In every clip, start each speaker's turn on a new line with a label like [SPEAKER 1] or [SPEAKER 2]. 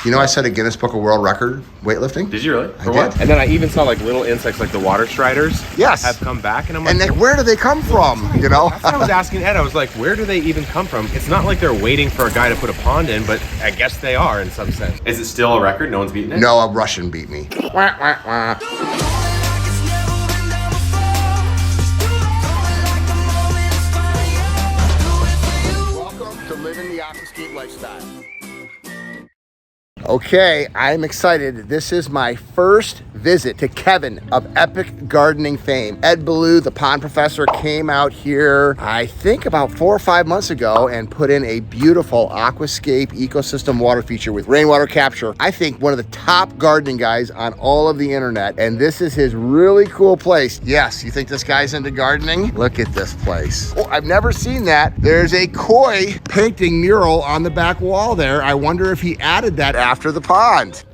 [SPEAKER 1] You know, I set a Guinness Book of World Record weightlifting.
[SPEAKER 2] Did you really?
[SPEAKER 1] For what?
[SPEAKER 2] And then I even saw like little insects like the water striders.
[SPEAKER 1] Yes.
[SPEAKER 2] Have come back, and I'm like,
[SPEAKER 1] And then where do they come from? You know?
[SPEAKER 2] that's what I was asking Ed. I was like, where do they even come from? It's not like they're waiting for a guy to put a pond in, but I guess they are in some sense. Is it still a record? No one's beaten it?
[SPEAKER 1] No, a Russian beat me. Wah, wah, wah. Welcome to living the Aquascape lifestyle. Okay, I'm excited. This is my first visit to Kevin of Epic Gardening fame. Ed Ballou, the pond professor, came out here, I think about 4 or 5 months ago, and put in a beautiful Aquascape ecosystem water feature with rainwater capture. I think one of the top gardening guys on all of the internet, and this is his really cool place. Yes, you think this guy's into gardening? Look at this place. Oh, I've never seen that. There's a koi painting mural on the back wall there. I wonder if he added that after the pond.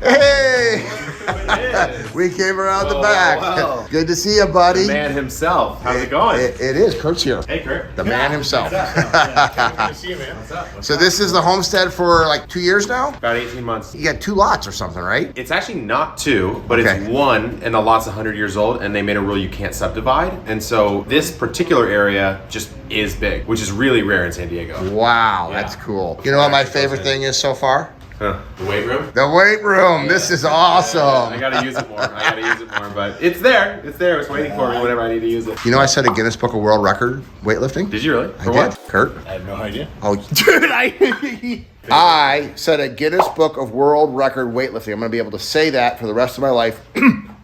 [SPEAKER 1] Hey! We came around the back. Wow. Good to see you, buddy.
[SPEAKER 2] The man himself. How's it going?
[SPEAKER 1] It is. Kirk's here.
[SPEAKER 2] Hey, Kirk.
[SPEAKER 1] The man himself.
[SPEAKER 2] What's up? Good to see you, man. What's up?
[SPEAKER 1] So this is the homestead for like 2 years now?
[SPEAKER 2] About 18 months.
[SPEAKER 1] You got 2 lots or something, right?
[SPEAKER 2] It's actually not 2, but it's 1, and the lot's 100 years old, and they made a rule you can't subdivide. And so this particular area just is big, which is really rare in San Diego.
[SPEAKER 1] Wow, that's cool. You know what my favorite thing is so far?
[SPEAKER 2] Huh. The weight room?
[SPEAKER 1] The weight room. This is awesome.
[SPEAKER 2] I gotta use it more. But it's there. It's there. It's waiting for me whenever I need to use it.
[SPEAKER 1] You know, I set a Guinness Book of World Record weightlifting.
[SPEAKER 2] Did you really?
[SPEAKER 1] I did. Kirk?
[SPEAKER 3] I have no idea.
[SPEAKER 1] Oh, dude, I set a Guinness Book of World Record weightlifting. I'm going to be able to say that for the rest of my life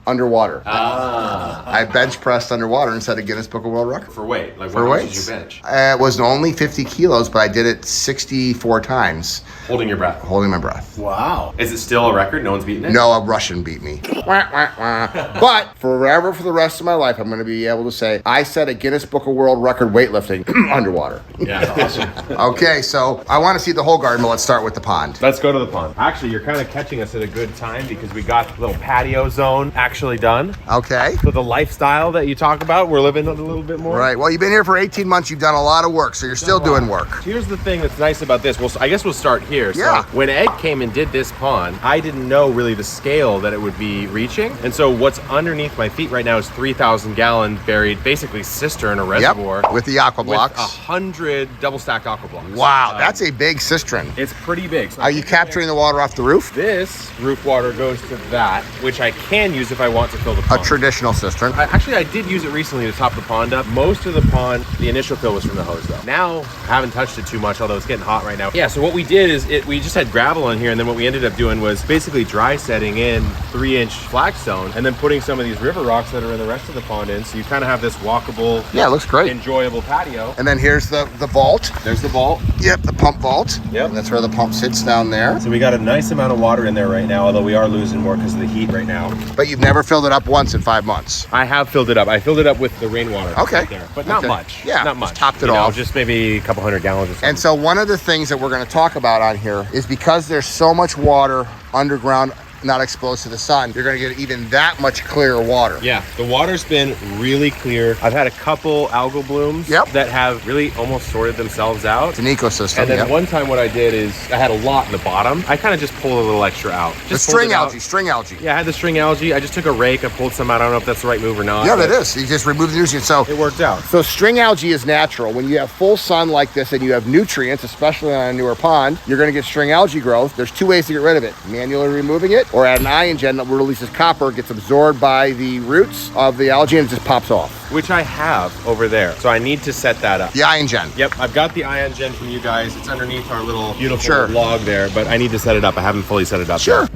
[SPEAKER 1] underwater. I bench pressed underwater and set a Guinness Book of World Record.
[SPEAKER 2] For weight? Like
[SPEAKER 1] for
[SPEAKER 2] what
[SPEAKER 1] weights.
[SPEAKER 2] did you bench?
[SPEAKER 1] It was only 50 kilos, but I did it 64 times.
[SPEAKER 2] Holding your breath.
[SPEAKER 1] Holding my breath.
[SPEAKER 3] Wow.
[SPEAKER 2] Is it still a record? No one's beaten it?
[SPEAKER 1] No, a Russian beat me. But forever, for the rest of my life, I'm going to be able to say, I set a Guinness Book of World Record weightlifting underwater.
[SPEAKER 2] Yeah, awesome.
[SPEAKER 1] Okay, so I want to see the whole garden, but let's start with the pond.
[SPEAKER 2] Let's go to the pond. Actually, you're kind of catching us at a good time because we got the little patio zone actually done.
[SPEAKER 1] Okay.
[SPEAKER 2] So the lifestyle that you talk about, we're living a little bit more.
[SPEAKER 1] Right. Well, you've been here for 18 months. You've done a lot of work, so you're still doing work.
[SPEAKER 2] Here's the thing that's nice about this. Well, I guess we'll start here.
[SPEAKER 1] Yeah.
[SPEAKER 2] So when Ed came and did this pond, I didn't know really the scale that it would be reaching. And so what's underneath my feet right now is 3,000 gallon buried, basically cistern or reservoir.
[SPEAKER 1] Yep. With the aqua blocks.
[SPEAKER 2] With 100 double stacked aqua blocks.
[SPEAKER 1] Wow, that's a big cistern.
[SPEAKER 2] It's pretty big. So
[SPEAKER 1] Are you capturing the water off the roof?
[SPEAKER 2] This roof water goes to that, which I can use if I want to fill the pond.
[SPEAKER 1] A traditional cistern.
[SPEAKER 2] I did use it recently to top the pond up. Most of the pond, the initial fill was from the hose though. Now, I haven't touched it too much, although it's getting hot right now. Yeah, so what we did is we just had gravel in here, and then what we ended up doing was basically dry setting in 3-inch flagstone, and then putting some of these river rocks that are in the rest of the pond in, so you kind of have this walkable,
[SPEAKER 1] yeah, it looks great,
[SPEAKER 2] enjoyable patio.
[SPEAKER 1] And then here's the vault.
[SPEAKER 2] There's the vault.
[SPEAKER 1] Yep, the pump vault.
[SPEAKER 2] Yep.
[SPEAKER 1] And that's where the pump sits down there.
[SPEAKER 2] So we got a nice amount of water in there right now, although we are losing more because of the heat right now.
[SPEAKER 1] But you've never filled it up once in 5 months.
[SPEAKER 2] I have filled it up. I filled it up with the rainwater.
[SPEAKER 1] Okay.
[SPEAKER 2] Right there, but not much.
[SPEAKER 1] Yeah,
[SPEAKER 2] not much.
[SPEAKER 1] Topped it off.
[SPEAKER 2] Just maybe a couple 100 gallons or something.
[SPEAKER 1] And so one of the things that we're going to talk about on here is because there's so much water underground, not exposed to the sun, you're going to get even that much clearer water.
[SPEAKER 2] Yeah, the water's been really clear. I've had a couple algal blooms that have really almost sorted themselves out.
[SPEAKER 1] It's an ecosystem.
[SPEAKER 2] And then one time what I did is I had a lot in the bottom. I kind of just pulled a little extra out.
[SPEAKER 1] Just the string algae.
[SPEAKER 2] Yeah, I had the string algae. I just took a rake. I pulled some out. I don't know if that's the right move or not.
[SPEAKER 1] Yeah, that is. You just remove the nutrients. So
[SPEAKER 2] it worked out.
[SPEAKER 1] So string algae is natural. When you have full sun like this and you have nutrients, especially on a newer pond, you're going to get string algae growth. There's 2 ways to get rid of it. Manually removing it or add an ion gen that releases copper, gets absorbed by the roots of the algae and it just pops off.
[SPEAKER 2] Which I have over there. So I need to set that up.
[SPEAKER 1] The ion gen.
[SPEAKER 2] Yep, I've got the ion gen from you guys. It's underneath our little beautiful log there, but I need to set it up. I haven't fully set it up yet.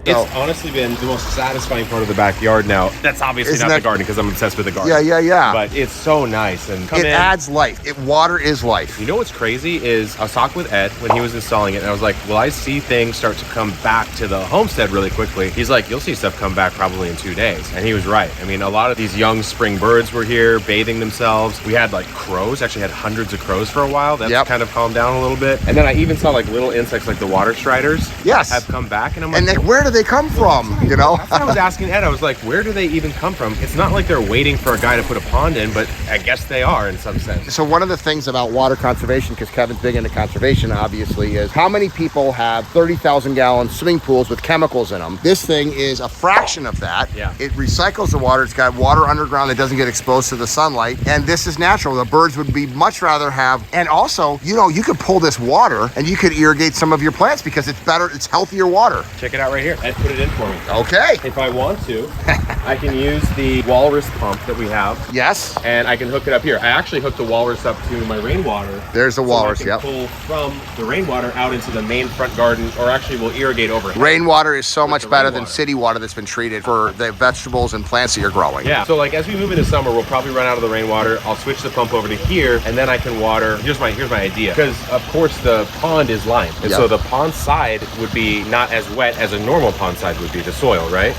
[SPEAKER 2] It's honestly been the most satisfying part of the backyard now. That's obviously not the garden because I'm obsessed with the garden.
[SPEAKER 1] Yeah.
[SPEAKER 2] But it's so nice. And
[SPEAKER 1] it adds life. Water is life.
[SPEAKER 2] You know what's crazy is I was talking with Ed when he was installing it, and I was like, well, I see things start to come back to the homestead really quickly. He's like, you'll see stuff come back probably in 2 days. And he was right. I mean, a lot of these young spring birds were here bathing themselves. We had like crows, actually had hundreds of crows for a while. That's kind of calmed down a little bit. And then I even saw like little insects like the water striders have come back. And I'm like,
[SPEAKER 1] where do they come from? You know,
[SPEAKER 2] that's what I was asking Ed. I was like, where do they even come from? It's not like they're waiting for a guy to put a pond in, but I guess they are in some sense.
[SPEAKER 1] So one of the things about water conservation, because Kevin's big into conservation, obviously, is how many people have 30,000 gallon swimming pools with chemicals in them? This thing is a fraction of that.
[SPEAKER 2] Yeah.
[SPEAKER 1] It recycles the water. It's got water underground that doesn't get exposed to the sunlight. And this is natural. The birds would be much rather have, and also, you know, you could pull this water and you could irrigate some of your plants because it's better, it's healthier water.
[SPEAKER 2] Check it out right here. Ed put it in for me.
[SPEAKER 1] Okay.
[SPEAKER 2] If I want to, I can use the walrus pump that we have.
[SPEAKER 1] Yes.
[SPEAKER 2] And I can hook it up here. I actually hooked the walrus up to my rainwater.
[SPEAKER 1] There's the walrus,
[SPEAKER 2] so I can pull from the rainwater out into the main front garden, or actually we'll irrigate overhead.
[SPEAKER 1] Rainwater is so much better than city water that's been treated for the vegetables and plants that you're growing.
[SPEAKER 2] Yeah. So like as we move into summer, we'll probably run out of the rainwater. I'll switch the pump over to here, and then I can water. Here's my idea. Because of course the pond is lined, and so the pond side would be not as wet as a normal pond side would be, the soil, right?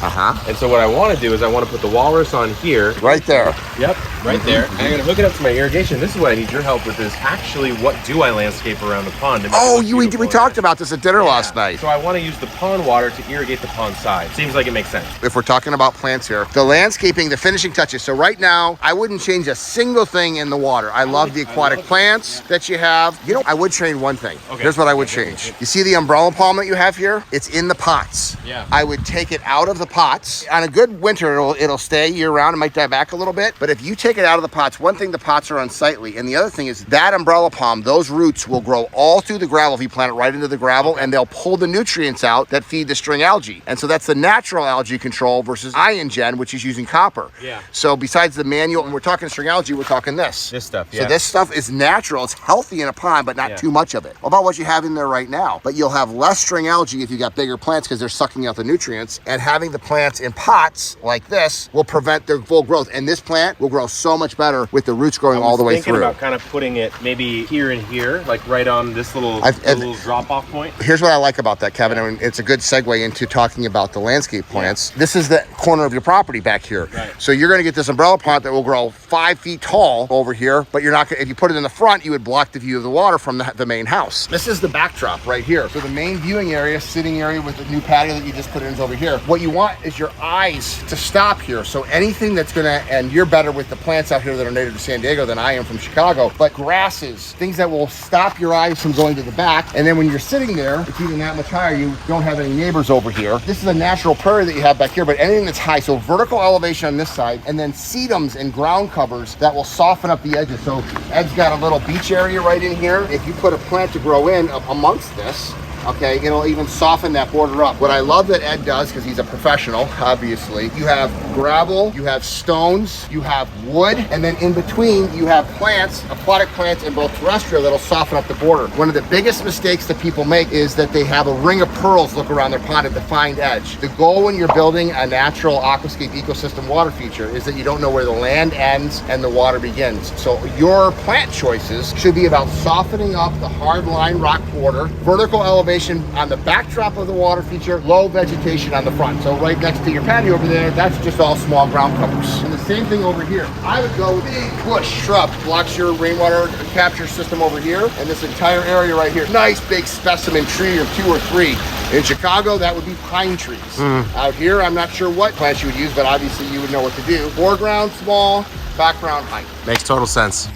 [SPEAKER 2] And so what I want to do is I want to put the walrus on here.
[SPEAKER 1] Right there.
[SPEAKER 2] Yep, right there. And I'm going to hook it up to my irrigation. This is what I need your help with, is actually what do I landscape around the pond?
[SPEAKER 1] We talked about this at dinner last night.
[SPEAKER 2] So I want to use the pond water to irrigate the pond side. Seems like it makes sense.
[SPEAKER 1] If we're talking about plants here, the landscaping, the finishing touches. So right now, I wouldn't change a single thing in the water. I love the aquatic plants that you have. You know, I would change one thing. Okay. Here's what I would change. You see the umbrella palm that you have here? It's in the pots.
[SPEAKER 2] Yeah.
[SPEAKER 1] I would take it out of the pots. On a good winter, it'll stay year round. It might die back a little bit. But if you take it out of the pots, one thing, the pots are unsightly. And the other thing is that umbrella palm, those roots will grow all through the gravel if you plant it right into the gravel, and they'll pull the nutrients out that feed the string algae. And so that's the natural algae control versus ion gen, which is using copper.
[SPEAKER 2] Yeah.
[SPEAKER 1] So besides the manual, and we're talking string algae, we're talking this.
[SPEAKER 2] This stuff, yeah.
[SPEAKER 1] So this stuff is natural. It's healthy in a pond, but not too much of it. About what you have in there right now. But you'll have less string algae if you got bigger plants because they're sucking out the nutrients. And having the plants in pots like this will prevent their full growth. And this plant will grow so much better with the roots growing all the way through.
[SPEAKER 2] I was thinking about kind of putting it maybe here and here, like right on this little drop-off point.
[SPEAKER 1] Here's what I like about that, Kevin. I mean, it's a good segue into talking about the landscape plants. This is the corner of your property back here.
[SPEAKER 2] Right.
[SPEAKER 1] So you're going to get this umbrella plant that will grow 5 feet tall over here, but you're not. If you put it in the front, you would block the view of the water from the main house. This is the backdrop right here. So the main viewing area, sitting area with the new patio that you just put in is over here. What you want is your eyes to stop here. So anything that's gonna, and you're better with the plants out here that are native to San Diego than I am from Chicago, but grasses, things that will stop your eyes from going to the back. And then when you're sitting there, it's even that much higher, you don't have any neighbors over here. This is a natural prairie that you have back here, but anything that's high, so vertical elevation on this side, and then sedums and ground covers that will soften up the edges. So Ed's got a little beach area right in here. If you put a plant to grow in amongst this, okay, it'll even soften that border up. What I love that Ed does, because he's a professional, obviously, you have gravel, you have stones, you have wood, and then in between you have plants, aquatic plants and both terrestrial, that'll soften up the border. One of the biggest mistakes that people make is that they have a ring of pearls look around their pond, a defined edge. The goal when you're building a natural aquascape ecosystem water feature is that you don't know where the land ends and the water begins. So your plant choices should be about softening up the hard line rock border, vertical elevation on the backdrop of the water feature, low vegetation on the front. So right next to your patio over there, that's just all small ground covers. On the Same thing over here. I would go big bush shrub, blocks your rainwater capture system over here, and this entire area right here. Nice big specimen tree or 2 or 3. In Chicago, that would be pine trees. Out here, I'm not sure what plants you would use, but obviously you would know what to do. Foreground small, background height.
[SPEAKER 2] Makes total sense.